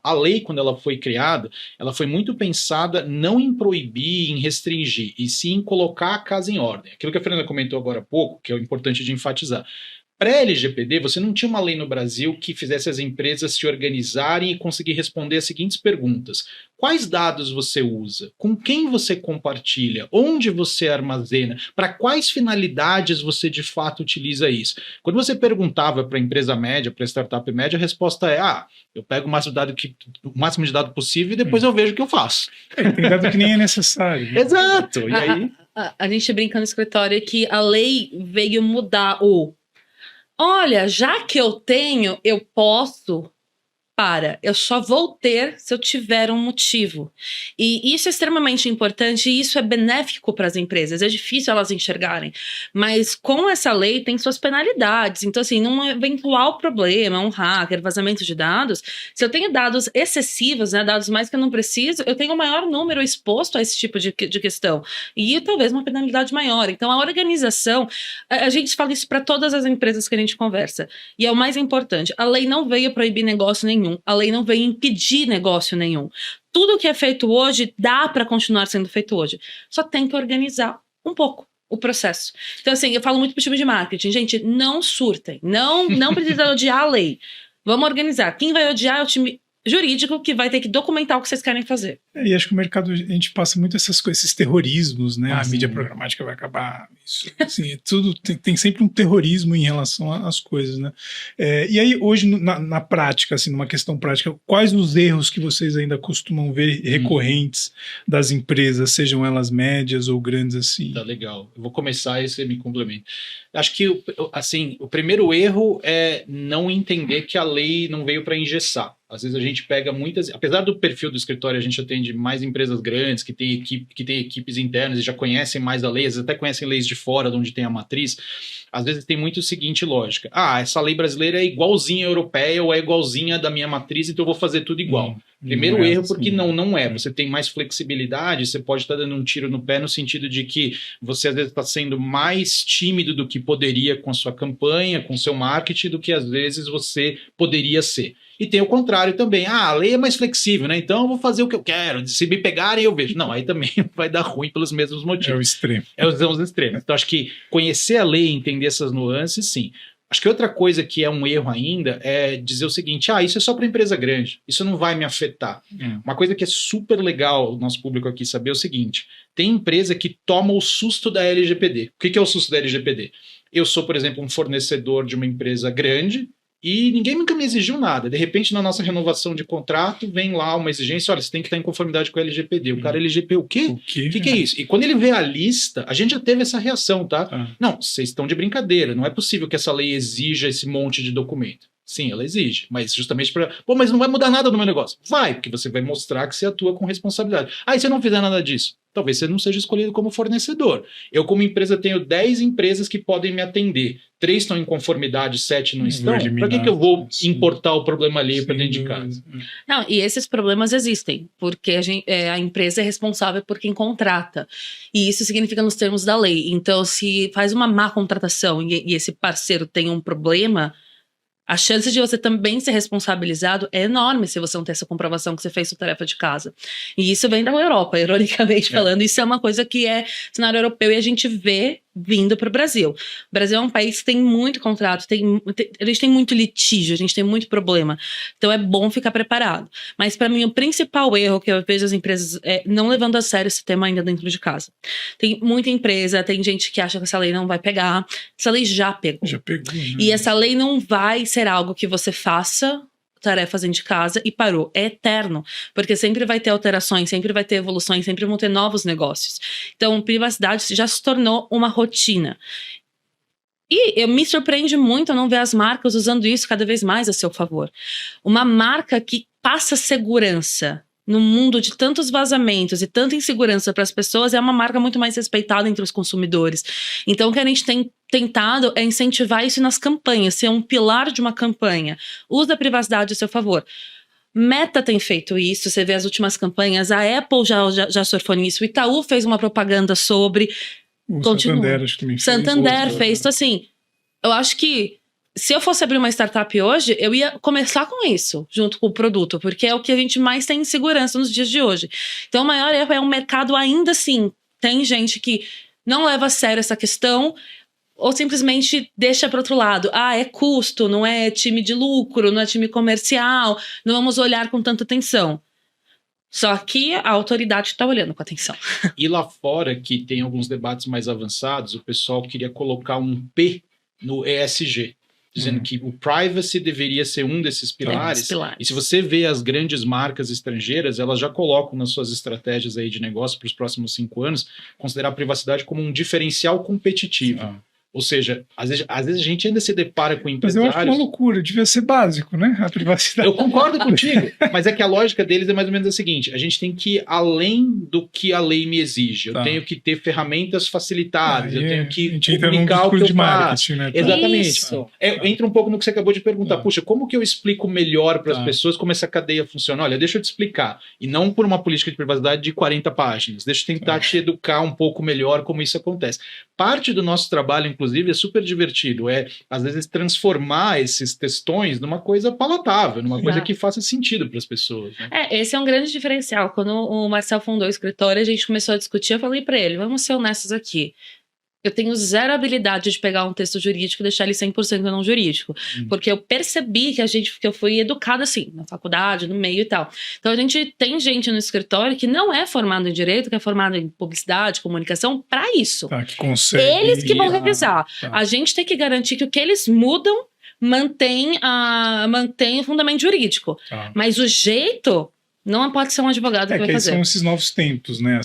a lei, quando ela foi criada, ela foi muito pensada não em proibir, em restringir, e sim em colocar a casa em ordem. Aquilo que a Fernanda comentou agora há pouco, que é importante de enfatizar. Pré-LGPD, você não tinha uma lei no Brasil que fizesse as empresas se organizarem e conseguir responder as seguintes perguntas. Quais dados você usa? Com quem você compartilha? Onde você armazena? Para quais finalidades você de fato utiliza isso? Quando você perguntava para a empresa média, para a startup média, a resposta é: eu pego o máximo de dado possível e depois eu vejo o que eu faço. Tem dado que nem é necessário. Né? Exato. E aí... a gente brinca no escritório que a lei veio mudar olha, já que eu tenho, eu posso... Eu só vou ter se eu tiver um motivo. E isso é extremamente importante e isso é benéfico para as empresas. É difícil elas enxergarem. Mas com essa lei tem suas penalidades. Então, assim, num eventual problema, um hacker, vazamento de dados, se eu tenho dados excessivos, né, dados mais que eu não preciso, eu tenho um maior número exposto a esse tipo de questão. E talvez uma penalidade maior. Então, a organização, a gente fala isso para todas as empresas que a gente conversa. E é o mais importante. A lei não veio proibir negócio nenhum. A lei não veio impedir negócio nenhum. Tudo que é feito hoje dá para continuar sendo feito hoje. Só tem que organizar um pouco o processo. Então, assim, eu falo muito pro time de marketing. Gente, não surtem. Não precisa odiar a lei. Vamos organizar. Quem vai odiar é o time jurídico que vai ter que documentar o que vocês querem fazer. E acho que o mercado, a gente passa muito essas coisas, esses terrorismos, né? A mídia programática vai acabar. Isso, assim, tudo tem sempre um terrorismo em relação às coisas, né? E aí, hoje, na prática, assim, numa questão prática, quais os erros que vocês ainda costumam ver recorrentes das empresas, sejam elas médias ou grandes, assim? Tá legal. Eu vou começar e você me complementa. Acho que, assim, o primeiro erro é não entender que a lei não veio para engessar. Às vezes a gente pega muitas... Apesar do perfil do escritório, a gente atende mais empresas grandes que têm equipes internas e já conhecem mais a lei, às vezes até conhecem leis de fora, de onde tem a matriz. Às vezes tem muito o seguinte lógica. Essa lei brasileira é igualzinha à europeia ou é igualzinha da minha matriz, então eu vou fazer tudo igual. Primeiro erro, porque não é. Você tem mais flexibilidade, você pode estar dando um tiro no pé no sentido de que você às vezes está sendo mais tímido do que poderia com a sua campanha, com o seu marketing, do que às vezes você poderia ser. E tem o contrário também. A lei é mais flexível, né? Então eu vou fazer o que eu quero. Se me pegarem, eu vejo. Não, aí também vai dar ruim pelos mesmos motivos. É o extremo. São os extremos. Então acho que conhecer a lei e entender essas nuances, sim. Acho que outra coisa que é um erro ainda é dizer o seguinte: isso é só para empresa grande, isso não vai me afetar. Uma coisa que é super legal o nosso público aqui saber é o seguinte: tem empresa que toma o susto da LGPD. O que é o susto da LGPD? Eu sou, por exemplo, um fornecedor de uma empresa grande e ninguém nunca me exigiu nada. De repente, na nossa renovação de contrato, vem lá uma exigência: olha, você tem que estar em conformidade com a LGPD. O cara, LGPD, o quê? O que é isso? E quando ele vê a lista, a gente já teve essa reação, tá? Não, vocês estão de brincadeira. Não é possível que essa lei exija esse monte de documento. Sim, ela exige, mas justamente para... mas não vai mudar nada no meu negócio. Vai, porque você vai mostrar que você atua com responsabilidade. E se eu não fizer nada disso? Talvez você não seja escolhido como fornecedor. Eu, como empresa, tenho 10 empresas que podem me atender. 3 estão em conformidade, 7 não estão. Para que eu vou importar o problema ali para dentro de casa? Não, e esses problemas existem, porque a empresa é responsável por quem contrata. E isso significa nos termos da lei. Então, se faz uma má contratação e esse parceiro tem um problema, a chance de você também ser responsabilizado é enorme se você não ter essa comprovação que você fez sua tarefa de casa. E isso vem da Europa, ironicamente falando. Isso é uma coisa que é cenário europeu e a gente vê vindo para o Brasil. O Brasil é um país que tem muito contrato, a gente tem muito litígio, a gente tem muito problema. Então é bom ficar preparado. Mas para mim o principal erro que eu vejo as empresas é não levando a sério esse tema ainda dentro de casa. Tem muita empresa, tem gente que acha que essa lei não vai pegar. Essa lei já pegou. Já pegou, né? E essa lei não vai ser algo que você faça tarefas dentro de casa e parou. É eterno, porque sempre vai ter alterações, sempre vai ter evoluções, sempre vão ter novos negócios. Então, privacidade já se tornou uma rotina. E me surpreende muito não ver as marcas usando isso cada vez mais a seu favor. Uma marca que passa segurança no mundo de tantos vazamentos e tanta insegurança para as pessoas é uma marca muito mais respeitada entre os consumidores. Então, o que a gente tem tentado é incentivar isso nas campanhas, ser um pilar de uma campanha. Use a privacidade a seu favor. Meta tem feito isso, você vê as últimas campanhas, a Apple já surfou nisso, o Itaú fez uma propaganda sobre... O Santander, acho que também fez. Santander fez. Então, assim, eu acho que se eu fosse abrir uma startup hoje, eu ia começar com isso, junto com o produto, porque é o que a gente mais tem insegurança nos dias de hoje. Então, o maior erro é um mercado ainda assim. Tem gente que não leva a sério essa questão ou simplesmente deixa para outro lado. Ah, é custo, não é time de lucro, não é time comercial, não vamos olhar com tanta atenção. Só que a autoridade está olhando com atenção. E lá fora, que tem alguns debates mais avançados, o pessoal queria colocar um P no ESG, dizendo que o privacy deveria ser um desses pilares. E se você vê as grandes marcas estrangeiras, elas já colocam nas suas estratégias aí de negócio para os próximos 5 anos, considerar a privacidade como um diferencial competitivo. Ou seja, às vezes a gente ainda se depara com empresários... Mas eu acho uma loucura, devia ser básico, né? A privacidade. Eu concordo contigo, mas é que a lógica deles é mais ou menos a seguinte: a gente tem que ir além do que a lei me exige. Eu tenho que ter ferramentas facilitadas, eu tenho que comunicar o que eu faço. Né? Exatamente. Entra um pouco no que você acabou de perguntar. Puxa, como que eu explico melhor para as pessoas como essa cadeia funciona? Olha, deixa eu te explicar. E não por uma política de privacidade de 40 páginas. Deixa eu tentar te educar um pouco melhor como isso acontece. Parte do nosso trabalho, inclusive, é super divertido. É, às vezes, transformar esses textões numa coisa palatável, numa coisa que faça sentido para as pessoas. Né? Esse é um grande diferencial. Quando o Marcel fundou o escritório, a gente começou a discutir, eu falei para ele, vamos ser honestos aqui. Eu tenho zero habilidade de pegar um texto jurídico e deixar ele 100% não jurídico. Porque eu percebi que eu fui educada assim, na faculdade, no meio e tal. Então, a gente tem gente no escritório que não é formado em direito, que é formado em publicidade, comunicação, para isso. Que consegue. Eles que vão revisar. A gente tem que garantir que o que eles mudam mantém o fundamento jurídico. Mas o jeito... não pode ser um advogado que vai fazer. São esses novos tempos, né?